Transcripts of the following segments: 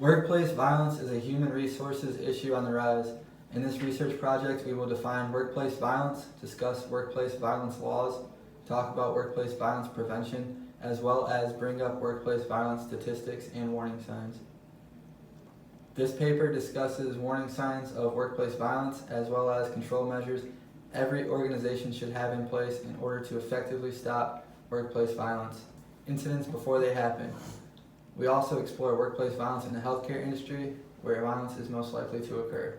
Workplace violence is a human resources issue on the rise. In this research project, we will define workplace violence, discuss workplace violence laws, talk about workplace violence prevention, as well as bring up workplace violence statistics and warning signs. This paper discusses warning signs of workplace violence as well as control measures every organization should have in place in order to effectively stop workplace violence incidents before they happen. We also explore workplace violence in the healthcare industry, where violence is most likely to occur.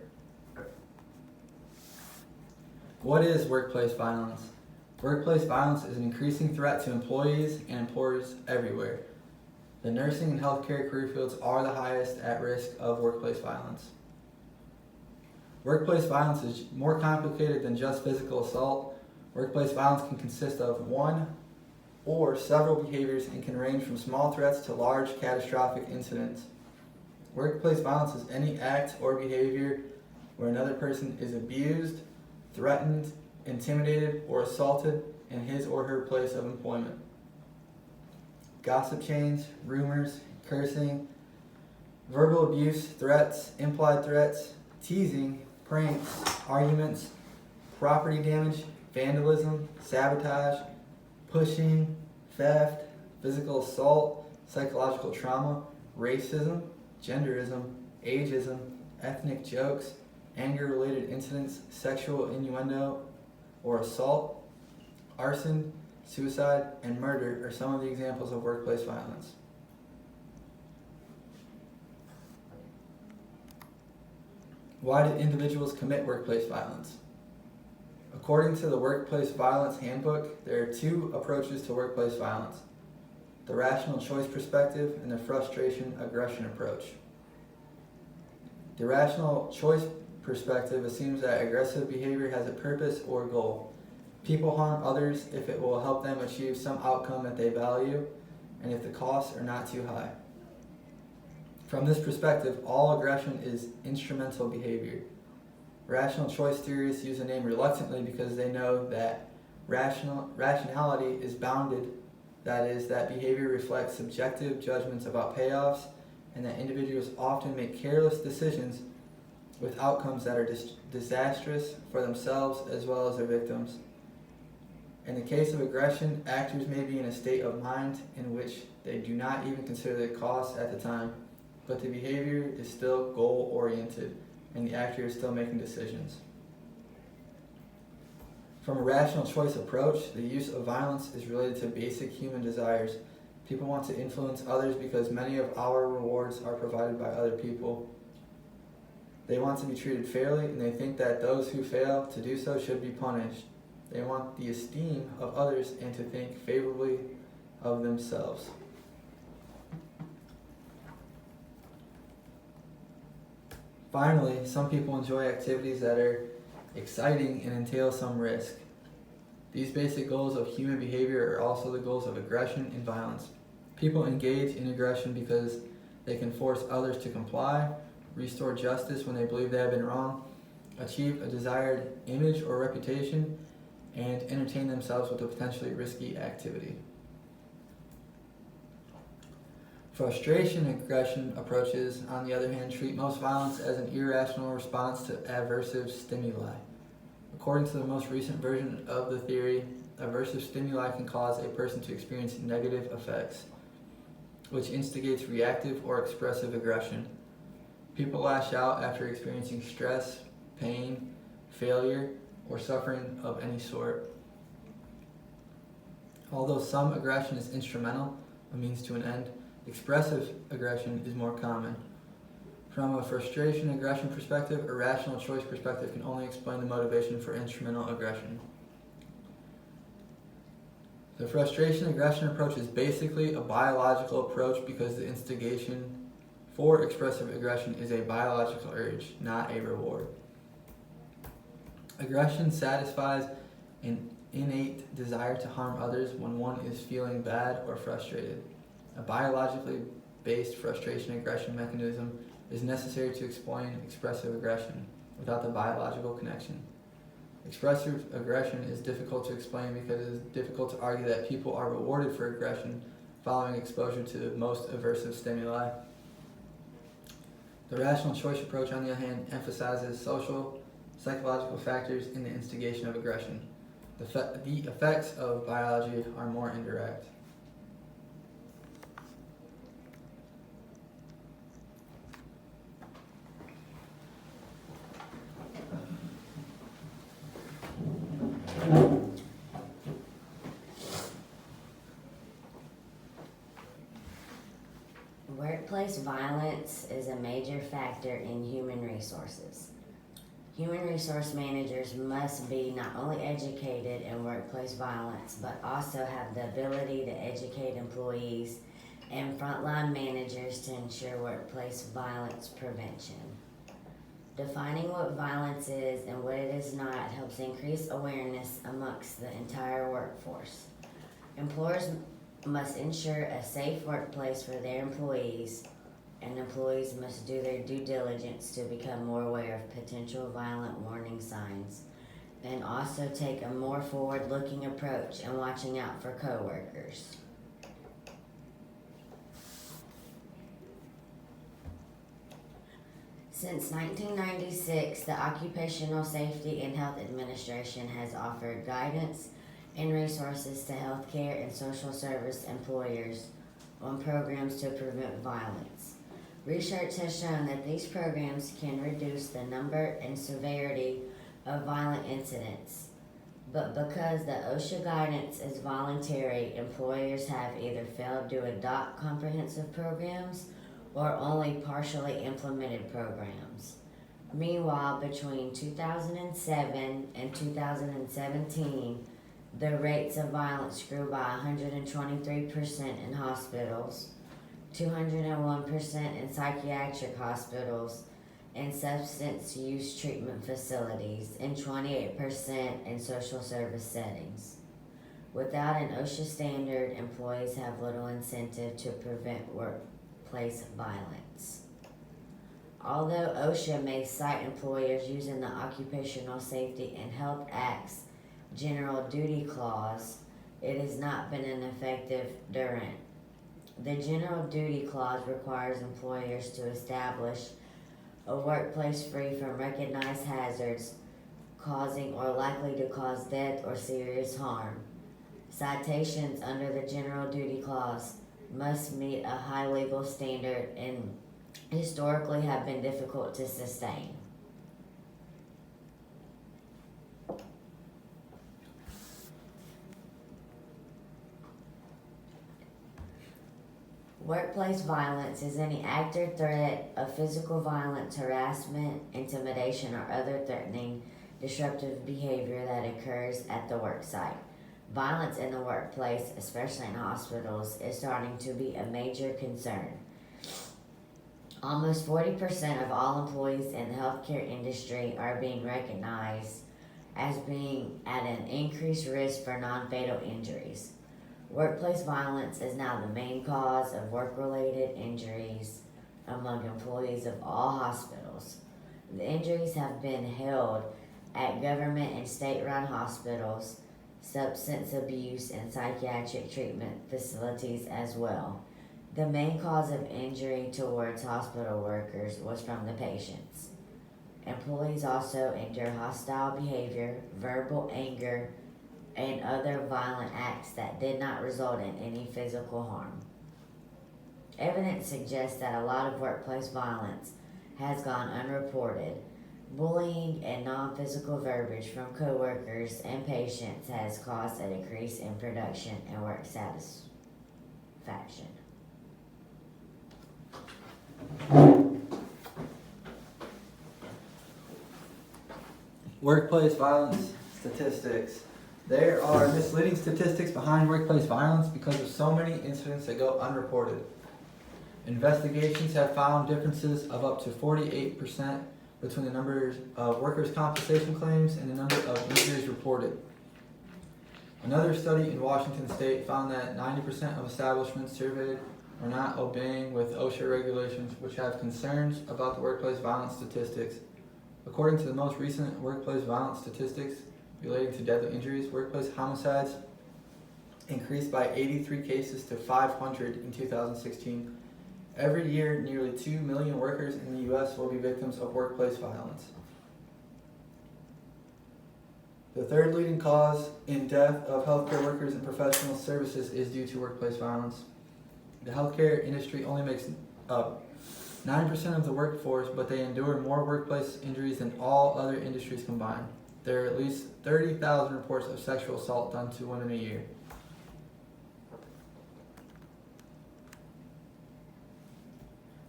What is workplace violence? Workplace violence is an increasing threat to employees and employers everywhere. The nursing and healthcare career fields are the highest at risk of workplace violence. Workplace violence is more complicated than just physical assault. Workplace violence can consist of one or several behaviors and can range from small threats to large catastrophic incidents. Workplace violence is any act or behavior where another person is abused, threatened, intimidated, or assaulted in his or her place of employment. Gossip chains, rumors, cursing, verbal abuse, threats, implied threats, teasing, pranks, arguments, property damage, vandalism, sabotage, pushing, theft, physical assault, psychological trauma, racism, genderism, ageism, ethnic jokes, anger-related incidents, sexual innuendo or assault, arson, suicide, and murder are some of the examples of workplace violence. Why do individuals commit workplace violence? According to the Workplace Violence Handbook, there are two approaches to workplace violence: the rational choice perspective and the frustration aggression approach. The rational choice perspective assumes that aggressive behavior has a purpose or goal. People harm others if it will help them achieve some outcome that they value and if the costs are not too high. From this perspective, all aggression is instrumental behavior. Rational choice theorists use the name reluctantly because they know that rationality is bounded, that is, that behavior reflects subjective judgments about payoffs, and that individuals often make careless decisions with outcomes that are disastrous for themselves as well as their victims. In the case of aggression, actors may be in a state of mind in which they do not even consider the costs at the time, but the behavior is still goal-oriented, and the actor is still making decisions. From a rational choice approach, the use of violence is related to basic human desires. People want to influence others because many of our rewards are provided by other people. They want to be treated fairly, and they think that those who fail to do so should be punished. They want the esteem of others and to think favorably of themselves. Finally, some people enjoy activities that are exciting and entail some risk. These basic goals of human behavior are also the goals of aggression and violence. People engage in aggression because they can force others to comply, restore justice when they believe they have been wrong, achieve a desired image or reputation, and entertain themselves with a potentially risky activity. Frustration aggression approaches, on the other hand, treat most violence as an irrational response to aversive stimuli. According to the most recent version of the theory, aversive stimuli can cause a person to experience negative effects, which instigates reactive or expressive aggression. People lash out after experiencing stress, pain, failure, or suffering of any sort. Although some aggression is instrumental, a means to an end, expressive aggression is more common. From a frustration aggression perspective, a rational choice perspective can only explain the motivation for instrumental aggression. The frustration aggression approach is basically a biological approach because the instigation for expressive aggression is a biological urge, not a reward. Aggression satisfies an innate desire to harm others when one is feeling bad or frustrated. A biologically based frustration aggression mechanism is necessary to explain expressive aggression without the biological connection. Expressive aggression is difficult to explain because it is difficult to argue that people are rewarded for aggression following exposure to most aversive stimuli. The rational choice approach, on the other hand, emphasizes social, psychological factors in the instigation of aggression. The effects of biology are more indirect. Workplace violence is a major factor in human resources. Human resource managers must be not only educated in workplace violence, but also have the ability to educate employees and frontline managers to ensure workplace violence prevention. Defining what violence is and what it is not helps increase awareness amongst the entire workforce. Employers must ensure a safe workplace for their employees, and employees must do their due diligence to become more aware of potential violent warning signs, and also take a more forward-looking approach in watching out for coworkers. Since 1996, the Occupational Safety and Health Administration has offered guidance and resources to healthcare and social service employers on programs to prevent violence. Research has shown that these programs can reduce the number and severity of violent incidents, but because the OSHA guidance is voluntary, employers have either failed to adopt comprehensive programs or only partially implemented programs. Meanwhile, between 2007 and 2017, the rates of violence grew by 123% in hospitals, 201% in psychiatric hospitals and substance use treatment facilities, and 28% in social service settings. Without an OSHA standard, employees have little incentive to prevent workplace violence. Although OSHA may cite employers using the Occupational Safety and Health Act's General Duty Clause, it has not been an effective deterrent. The General Duty Clause requires employers to establish a workplace free from recognized hazards causing or likely to cause death or serious harm. Citations under the General Duty Clause must meet a high legal standard and historically have been difficult to sustain. Workplace violence is any act or threat of physical violence, harassment, intimidation, or other threatening, disruptive behavior that occurs at the worksite. Violence in the workplace, especially in hospitals, is starting to be a major concern. Almost 40% of all employees in the healthcare industry are being recognized as being at an increased risk for non-fatal injuries. Workplace violence is now the main cause of work-related injuries among employees of all hospitals. The injuries have been held at government and state-run hospitals, substance abuse and psychiatric treatment facilities as well. The main cause of injury towards hospital workers was from the patients. Employees also endure hostile behavior, verbal anger, and other violent acts that did not result in any physical harm. Evidence suggests that a lot of workplace violence has gone unreported. Bullying and non-physical verbiage from coworkers and patients has caused a decrease in production and work satisfaction. Workplace violence statistics. There are misleading statistics behind workplace violence because of so many incidents that go unreported. Investigations have found differences of up to 48% between the number of workers' compensation claims and the number of injuries reported. Another study in Washington State found that 90% of establishments surveyed are not obeying with OSHA regulations, which have concerns about the workplace violence statistics. According to the most recent workplace violence statistics relating to deadly injuries, workplace homicides increased by 83 cases to 500 in 2016, Every year, nearly 2 million workers in the U.S. will be victims of workplace violence. The third leading cause in death of healthcare workers and professional services is due to workplace violence. The healthcare industry only makes up 9% of the workforce, but they endure more workplace injuries than all other industries combined. There are at least 30,000 reports of sexual assault done to women a year.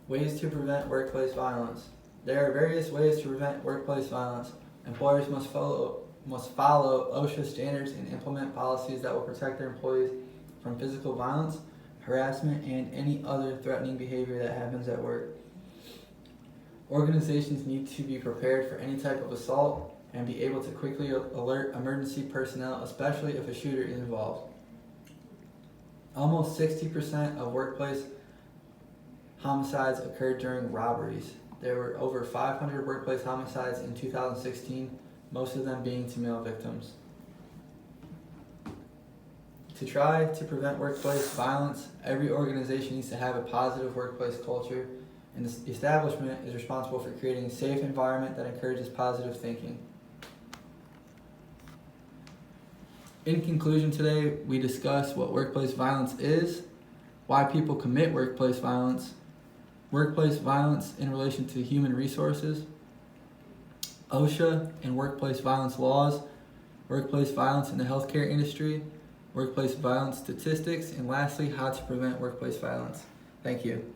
Ways to prevent workplace violence. There are various ways to prevent workplace violence. Employers must follow OSHA standards and implement policies that will protect their employees from physical violence, harassment, and any other threatening behavior that happens at work. Organizations need to be prepared for any type of assault and be able to quickly alert emergency personnel, especially if a shooter is involved. Almost 60% of workplace homicides occurred during robberies. There were over 500 workplace homicides in 2016, most of them being to male victims. To try to prevent workplace violence, every organization needs to have a positive workplace culture, and the establishment is responsible for creating a safe environment that encourages positive thinking. In conclusion today, we discussed what workplace violence is, why people commit workplace violence in relation to human resources, OSHA and workplace violence laws, workplace violence in the healthcare industry, workplace violence statistics, and lastly, how to prevent workplace violence. Thank you.